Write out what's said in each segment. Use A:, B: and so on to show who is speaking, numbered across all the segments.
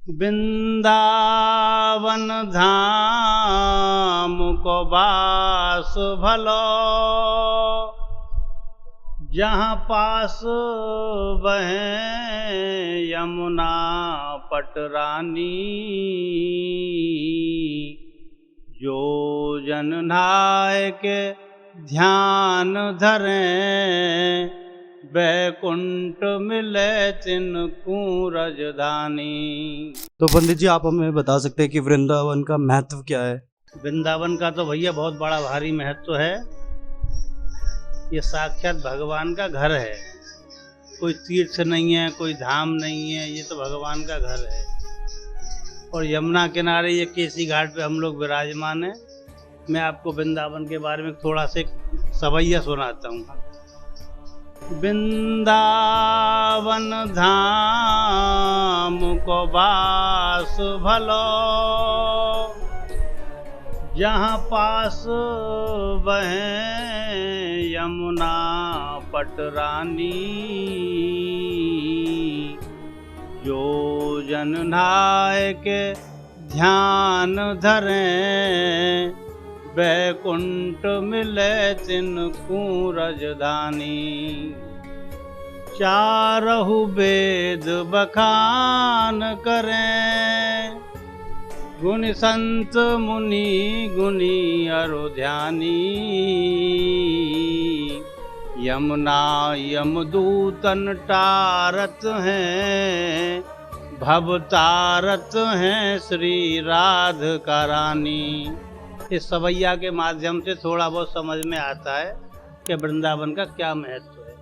A: वृंदावन धाम को बास भलो, जहाँ पास बहे यमुना पटरानी। जो जन नहाय के ध्यान धरें, बैकुंठ मिले तिनको रजधानी।
B: तो पंडित जी, आप हमें बता सकते हैं कि वृंदावन का महत्व क्या है?
A: वृंदावन का तो भैया बहुत बड़ा भारी महत्व है। ये साक्षात भगवान का घर है, कोई तीर्थ नहीं है, कोई धाम नहीं है, ये तो भगवान का घर है। और यमुना किनारे ये केसी घाट पे हम लोग विराजमान हैं। मैं आपको वृंदावन के बारे में थोड़ा से सवैया सुनाता हूँ। वृंदावन धाम को बास भलो, जहाँ पास बहे यमुना पटरानी। जो जन नहाय के ध्यान धरें, बैकुंठ मिले तिनको रजधानी। चारहु वेद बखान करें, गुण संत मुनि गुणी अरु ध्यानी। यमुना यमदूतन टारत हैं, भव तारत हैं श्री राधिका रानी। इस सवैया के माध्यम से थोड़ा बहुत समझ में आता है कि वृंदावन का क्या महत्व है।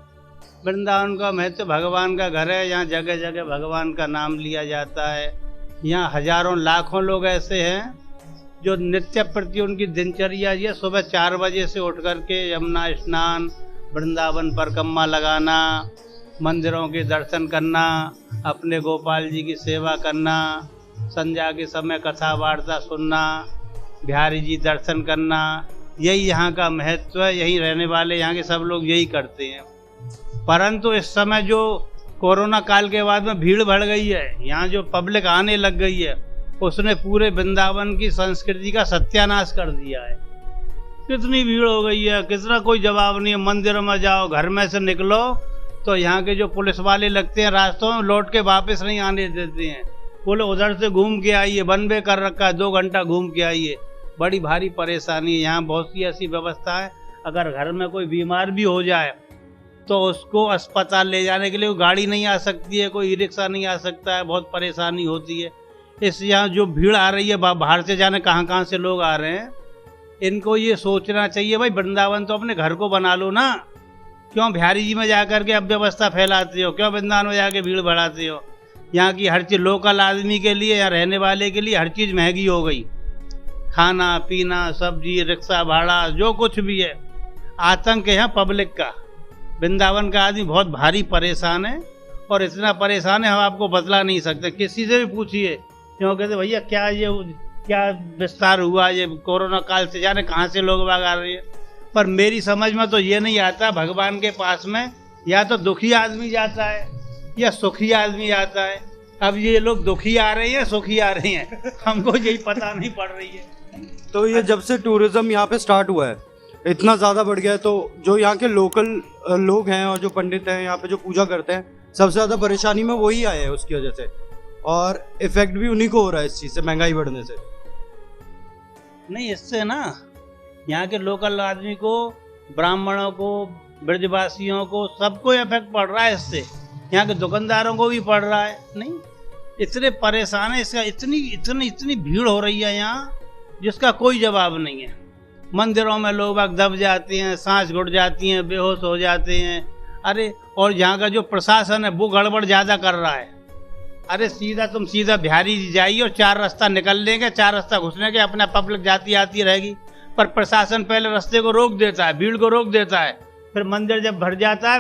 A: वृंदावन का महत्व भगवान का घर है, यहाँ जगह जगह भगवान का नाम लिया जाता है। यहाँ हजारों लाखों लोग ऐसे हैं जो नित्य प्रति उनकी दिनचर्या ये सुबह 4 बजे से उठ करके यमुना स्नान, वृंदावन परिक्रमा लगाना, मंदिरों के दर्शन करना, अपने गोपाल जी की सेवा करना, संध्या के समय कथा वार्ता सुनना, बिहारी जी दर्शन करना, यही यहाँ का महत्व है। यही रहने वाले यहाँ के सब लोग यही करते हैं। परंतु इस समय जो कोरोना काल के बाद में भीड़ बढ़ गई है, यहाँ जो पब्लिक आने लग गई है, उसने पूरे वृंदावन की संस्कृति का सत्यानाश कर दिया है। कितनी भीड़ हो गई है, कितना कोई जवाब नहीं है। मंदिर में जाओ, घर में से निकलो तो यहाँ के जो पुलिस वाले लगते हैं रास्तों में, लौट के वापस नहीं आने देते हैं। बोले उधर से घूम के आइए, वन वे कर रखा है, 2 घंटा घूम के आइए। बड़ी भारी परेशानी है। यहाँ बहुत सी ऐसी व्यवस्था है, अगर घर में कोई बीमार भी हो जाए तो उसको अस्पताल ले जाने के लिए गाड़ी नहीं आ सकती है, कोई ई रिक्शा नहीं आ सकता है, बहुत परेशानी होती है। इस यहाँ जो भीड़ आ रही है, बाहर से जाने कहाँ कहाँ से लोग आ रहे हैं, इनको ये सोचना चाहिए भाई वृंदावन तो अपने घर को बना लो ना। क्यों बिहारी जी में जाकर के अब व्यवस्था फैलाते हो, क्यों वृंदावन में जाके भीड़ बढ़ाते हो। यहाँ की हर चीज़ लोकल आदमी के लिए या रहने वाले के लिए हर चीज़ महंगी हो गई, खाना पीना, सब्जी, रिक्शा भाड़ा, जो कुछ भी है। आतंक है यहाँ पब्लिक का। वृंदावन का आदमी बहुत भारी परेशान है, और इतना परेशान है हम आपको बतला नहीं सकते। किसी से भी पूछिए, क्यों कहते भैया क्या विस्तार हुआ, ये कोरोना काल से जाने कहाँ से लोग बाग आ रहे हैं। पर मेरी समझ में तो ये नहीं आता, भगवान के पास में या तो दुखी आदमी जाता है या सुखी आदमी आता है। अब ये लोग दुखी आ रहे हैं, सुखी आ रहे हैं, हमको यही पता नहीं पड़ रही है।
B: तो ये जब से टूरिज्म यहाँ पे स्टार्ट हुआ है, इतना ज़्यादा बढ़ गया है, तो जो यहाँ के लोकल लोग हैं और जो पंडित हैं यहाँ पे जो पूजा करते हैं, सबसे ज़्यादा परेशानी में वही आए हैं उसकी वजह से, और इफेक्ट भी उन्हीं को हो रहा है इस चीज़ से, महंगाई बढ़ने से।
A: नहीं, इससे ना यहाँ के लोकल आदमी को, ब्राह्मणों को, ब्रजवासियों को, सबको इफेक्ट पड़ रहा है इससे। यहाँ के दुकानदारों को भी पड़ रहा है। नहीं, इतने परेशान है, इसका इतनी भीड़ हो रही है यहाँ जिसका कोई जवाब नहीं है। मंदिरों में लोग दब जाते हैं, सांस घुट जाती हैं, बेहोश हो जाते हैं। अरे, और यहाँ का जो प्रशासन है वो गड़बड़ ज़्यादा कर रहा है। अरे तुम सीधा बिहारी जी जाइए और 4 रास्ता निकल लेंगे, 4 रास्ता घुसने के, अपना पब्लिक जाती आती रहेगी। पर प्रशासन पहले रास्ते को रोक देता है, भीड़ को रोक देता है। फिर मंदिर जब भर जाता है,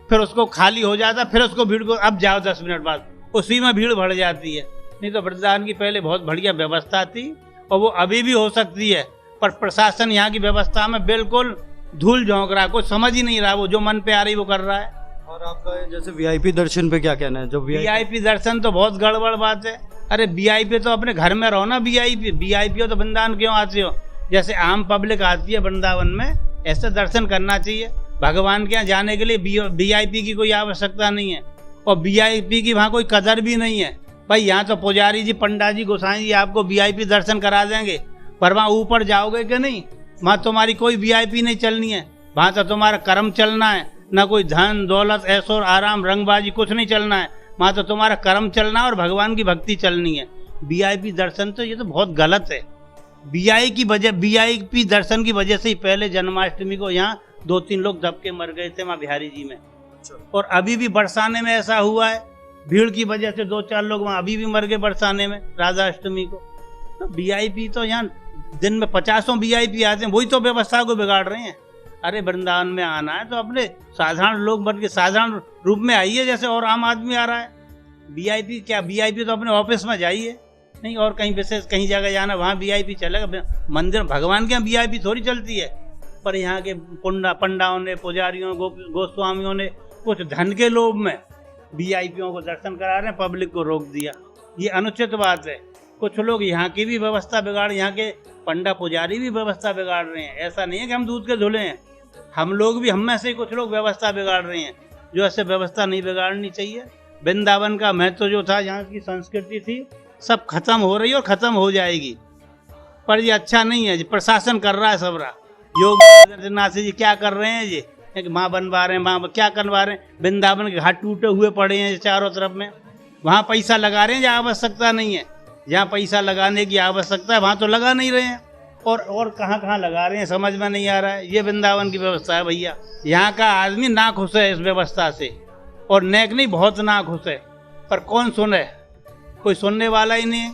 A: फिर उसको खाली हो जाता है, फिर उसको भीड़ को अब जाओ 10 मिनट बाद, उसी में भीड़ बढ़ जाती है। नहीं तो वृंदावन की पहले बहुत बढ़िया व्यवस्था थी, और वो अभी भी हो सकती है। पर प्रशासन यहाँ की व्यवस्था में बिल्कुल धूल झोंक रहा है, कुछ समझ ही नहीं रहा, वो जो मन पे आ रही वो कर रहा है।
B: और आपका जैसे वीआईपी दर्शन पे क्या कहना है? जो
A: वीआईपी दर्शन तो बहुत गड़बड़ बात है। अरे वीआईपी तो अपने घर में रहो ना, वीआईपी हो तो वृंदावन क्यों आते हो? जैसे आम पब्लिक आती है वृंदावन में, ऐसे दर्शन करना चाहिए। भगवान के यहाँ जाने के लिए वीआईपी की कोई आवश्यकता नहीं है, और वीआईपी की वहाँ कोई कदर भी नहीं है। भाई यहाँ तो पुजारी जी, पंडा जी, गोसाई जी आपको वीआईपी दर्शन करा देंगे, पर वहाँ ऊपर जाओगे कि नहीं? वहाँ तुम्हारी कोई वीआईपी नहीं चलनी है। वहाँ तो तुम्हारा कर्म चलना है, ना कोई धन दौलत ऐशो आराम रंगबाजी कुछ नहीं चलना है। वहाँ तो तुम्हारा कर्म चलना है और भगवान की भक्ति चलनी है। वीआईपी दर्शन तो ये तो बहुत गलत है। वीआईपी दर्शन की वजह से ही पहले जन्माष्टमी को यहाँ 2-3 लोग दब के मर गए थे माँ बिहारी जी में, और अभी भी बरसाने में ऐसा हुआ है। भीड़ की वजह से 2-4 लोग वहाँ अभी भी मर गए बरसाने में राधा अष्टमी को। तो वीआईपी तो यहाँ दिन में 50 वीआईपी आते हैं, वही तो व्यवस्था को बिगाड़ रहे हैं। अरे वृंदावन में आना है तो अपने साधारण लोग बन के साधारण रूप में आइए, जैसे और आम आदमी आ रहा है। वीआईपी क्या, वीआईपी तो अपने ऑफिस में जाइए, नहीं और कहीं विशेष कहीं जगह जाना वहाँ वीआईपी चलेगा। मंदिर भगवान के यहाँ वीआईपी थोड़ी चलती है। पर यहाँ के पंडाओं ने, पुजारियों, गोस्वामियों ने कुछ धन के लोभ में वीआईपीओं को दर्शन करा रहे हैं, पब्लिक को रोक दिया। ये अनुचित बात है। कुछ लोग यहाँ की भी व्यवस्था बिगाड़, यहाँ के पंडा पुजारी भी व्यवस्था बिगाड़ रहे हैं। ऐसा नहीं है कि हम दूध के धुले हैं, हम लोग भी, हम में से कुछ लोग व्यवस्था बिगाड़ रहे हैं, जो ऐसे व्यवस्था नहीं बिगाड़नी चाहिए। वृंदावन का महत्व जो था, यहाँ की संस्कृति थी, सब खत्म हो रही है और खत्म हो जाएगी। पर ये अच्छा नहीं है, प्रशासन कर रहा है सबरा। योगी नाथ जी क्या कर रहे हैं? ये माँ बनवा रहे हैं, माँ क्या करवा रहे हैं? वृंदावन के घाट टूटे हुए पड़े हैं चारों तरफ में, वहाँ पैसा लगा रहे हैं जहाँ आवश्यकता नहीं है। जहाँ पैसा लगाने की आवश्यकता है वहाँ तो लगा नहीं रहे हैं, और कहाँ लगा रहे हैं समझ में नहीं आ रहा है। ये वृंदावन की व्यवस्था है भैया। यहाँ का आदमी ना खुश है इस व्यवस्था से, और नेक नहीं बहुत ना खुश है, पर कौन सुने? कोई सुनने वाला ही नहीं है।